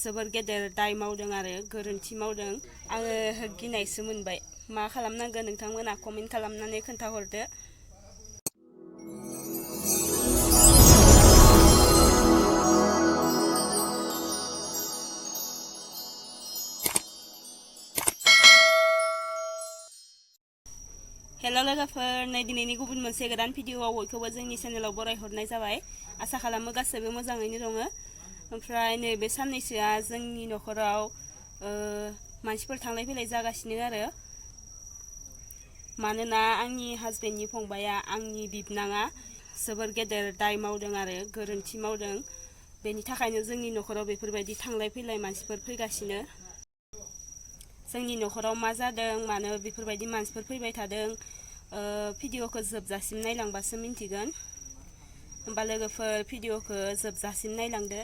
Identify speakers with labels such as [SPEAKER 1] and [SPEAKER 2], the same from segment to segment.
[SPEAKER 1] जोबोर गेदेर दाय मावदों आरो गोरोन्थि मावदों आङो गिनायसो मोनबाय मा खालामनांगोन नोंथांमोना कमेन्ट खालामनानै खोन्थाहरदो। हेल' लोगोफोर, नै दिनैनि गुबुन मोनसे गोदान भिडिअआव बयखौबो जोंनि चेनेलाव बरायहरनाय जाबाय। आसा खालामो गासैबो मोजाङैनो दङ। ओमफ्राय नैबे साननैसोआ जोंनि न'खराव मानसिफोर थांलाय फैलाय जागासिनो आरो मानोना आंनि हासबेन्डनि फंबाया आंनि बिबनाङा जोबोर गेदेर दाय मावदों आरो गोरोन्थि मावदों। बेनि थाखायनो जोंनि न'खराव बेफोरबायदि थांलाय फैलाय मानसिफोर फैगासिनो। जोंनि न'खराव मा जादों मानो बेफोरबायदि मानसिफोर फैबाय थादों भिडिअखौ जोबजासिम नायलांबासो मिन्थिगोन। होमबा लोगोफोर भिडिअखौ जोबजासिम नायलांदो।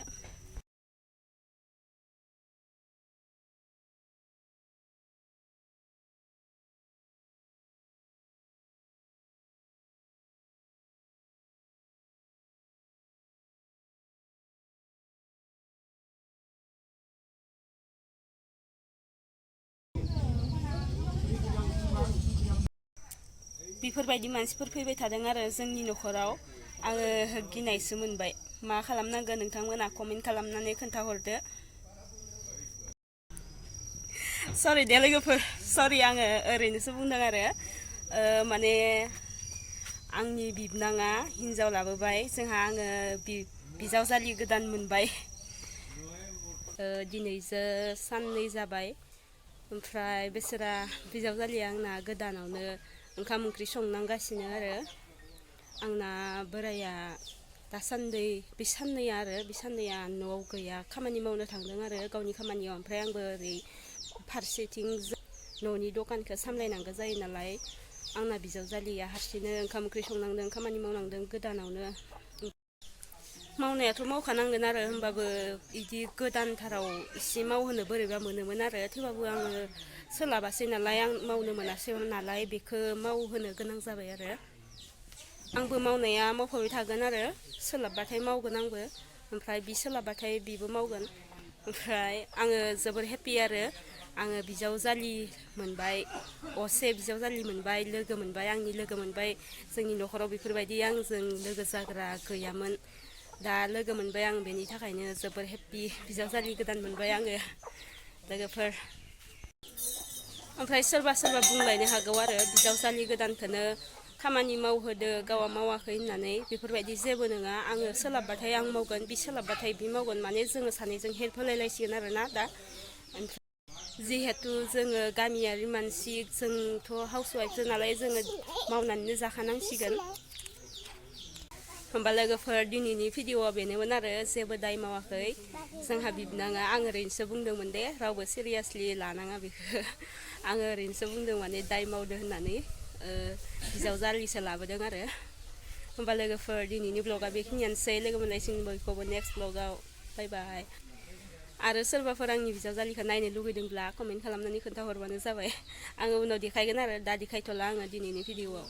[SPEAKER 1] बेफोरबायदि मानसिफोर फैबाय थादों आरो जोंनि न'खराव आङो गिनायसो मोनबाय मा खालामनांगोन नोंथांमोना कमेन्ट खालामनानै खोन्थाहरदो। सरि दे लोगोफोर, सरि आङो ओरैनोसो बुंदों आरो माने आंनि बिबनाङा हिन्जाव लाबोबाय जोंहा आङो बिजावजालि गोदान मोनबाय दिनैसो साननै जाबाय। ओमफ्राय बेसोरा बिजावजालिया आंना गोदानावनो ओंखाम ओंख्रि संनांगासिनो आरो आंना बोराया दासान्दि बे साननैया न'आव गैया, खामानि मावनो थांदों आरो गावनि खामानियाव। ओमफ्राय आंबो ओरै फारसेथिं न'नि दखानखौ सामलायनांगौ जायो नालाय आंना बिजावजालिया हारसिंनो ओंखाम ओंख्रि संनांदों, खामानि मावनांदों गोदानावनो। मावनायाथ' मावखानांगोन आरो होमबाबो बिदि गोदानथाराव एसे मावहोनो बोरैबा मोनोमोन आरो थेवबाबो आङो सोलाबासै नालाय, आं मावनो मोनासै नालाय बेखौ मावहोनो गोनां जाबाय आरो आंबो मावनाया मावफाबाय थागोन आरो सोलाबबाथाय मावगोन आंबो, ओमफ्राय बि सोलाबबाथाय बिबो मावगोन। ओमफ्राय आङो जोबोर हेपि आरो आङो बिजावजालि मोनबाय, असे बिजावजालि मोनबाय, लोगो मोनबाय, आंनि लोगो मोनबाय। जोंनि न'खराव बेफोरबायदि आंजों लोगो जाग्रा गैयामोन, दा लोगो मोनबाय आं बेनि थाखायनो जोबोर हेपि। बिजावजालि गोदान मोनबाय आङो लोगोफोर। ओमफ्राय सोरबा बुंलायनो हागौ आरो बिजावजालि गोदानखौनो खामानि मावहोदो गावआ मावाखै होननानै। बेफोरबायदि जेबो नङा, आङो सोलाबबाथाय आं मावगोन, बि सोलाबबाथाय बि मावगोन, माने जोङो सानैजों हेल्प होलायलायसिगोन आरोना दा। जिहेथु जोङो गामियारि मानसि, जोंथ' हाउसवाइफसो नालाय जोङो मावनानैनो जाखानांसिगोन। होमबा लोगोफोर दिनैनि भिडिअआ बेनोमोन आरो जेबो दाय मावाखै जोंहा बिबनाङा। आं ओरैनोसो बुंदोंमोन दे, रावबो सिरियासलि लानाङा बेखौ। आङो ओरैनोसो बुंदों माने दाय मावदो होननानै बिजावजालिसो लाबोदों आरो। होमबा लोगोफोर दिनैनि ब्लगा बेखिनियानोसै। लोगो मोनलायसिगोन बयखौबो नेक्स्ट ब्लगाव। बाय बाय। आरो सोरबाफोर आंनि बिजावजालिखौ नायनो लुगैदोंब्ला कमेन्ट खालामनानै खोन्थाहरबानो जाबाय। आङो उनाव देखायगोन आरो दा देखायथ'ला आङो दिनैनि भिडिअआव।